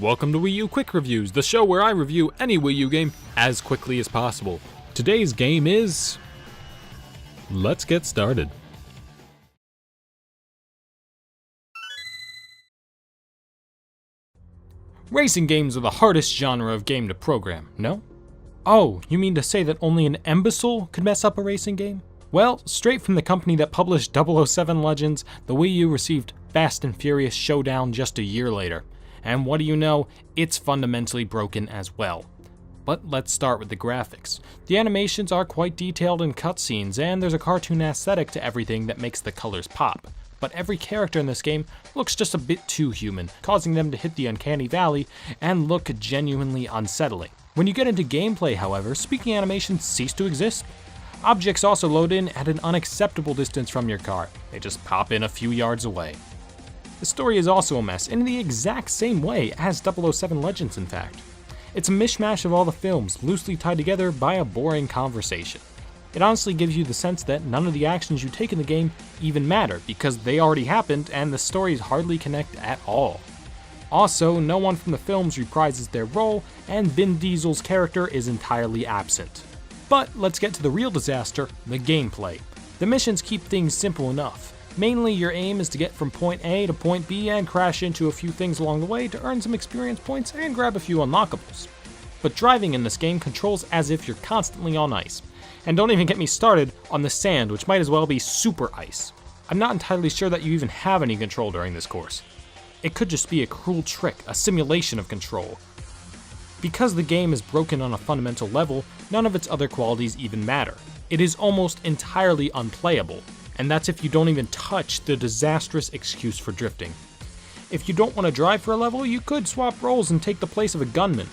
Welcome to Wii U Quick Reviews, the show where I review any Wii U game as quickly as possible. Today's game is... Let's get started. Racing games are the hardest genre of game to program, no? Oh, you mean to say that only an imbecile could mess up a racing game? Well, straight from the company that published 007 Legends, the Wii U received Fast and Furious Showdown just a year later. And what do you know, it's fundamentally broken as well. But let's start with the graphics. The animations are quite detailed in cutscenes, and there's a cartoon aesthetic to everything that makes the colors pop. But every character in this game looks just a bit too human, causing them to hit the uncanny valley and look genuinely unsettling. When you get into gameplay, however, speaking animations cease to exist. Objects also load in at an unacceptable distance from your car. They just pop in a few yards away. The story is also a mess, in the exact same way as 007 Legends, in fact. It's a mishmash of all the films, loosely tied together by a boring conversation. It honestly gives you the sense that none of the actions you take in the game even matter, because they already happened and the stories hardly connect at all. Also, no one from the films reprises their role, and Vin Diesel's character is entirely absent. But let's get to the real disaster, the gameplay. The missions keep things simple enough. Mainly, your aim is to get from point A to point B and crash into a few things along the way to earn some experience points and grab a few unlockables. But driving in this game controls as if you're constantly on ice. And don't even get me started on the sand, which might as well be super ice. I'm not entirely sure that you even have any control during this course. It could just be a cruel trick, a simulation of control. Because the game is broken on a fundamental level, none of its other qualities even matter. It is almost entirely unplayable. And that's if you don't even touch the disastrous excuse for drifting. If you don't want to drive for a level, you could swap roles and take the place of a gunman.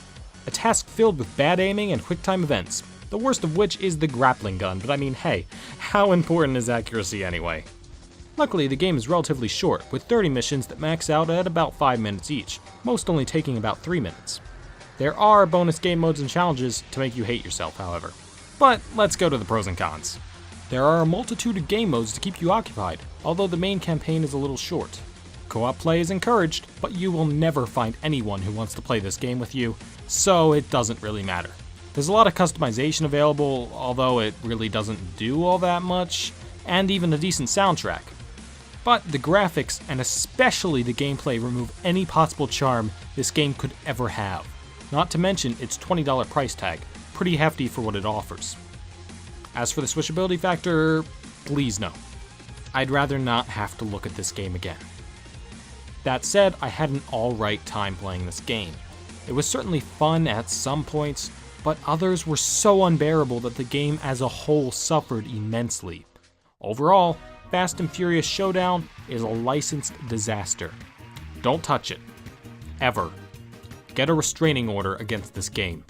A task filled with bad aiming and quick time events, the worst of which is the grappling gun, but I mean, hey, how important is accuracy anyway? Luckily, the game is relatively short, with 30 missions that max out at about 5 minutes each, most only taking about 3 minutes. There are bonus game modes and challenges to make you hate yourself, however. But let's go to the pros and cons. There are a multitude of game modes to keep you occupied, although the main campaign is a little short. Co-op play is encouraged, but you will never find anyone who wants to play this game with you, so it doesn't really matter. There's a lot of customization available, although it really doesn't do all that much, and even a decent soundtrack. But the graphics, and especially the gameplay, remove any possible charm this game could ever have. Not to mention its $20 price tag, pretty hefty for what it offers. As for the switchability factor, please no. I'd rather not have to look at this game again. That said, I had an alright time playing this game. It was certainly fun at some points, but others were so unbearable that the game as a whole suffered immensely. Overall, Fast and Furious Showdown is a licensed disaster. Don't touch it. Ever. Get a restraining order against this game.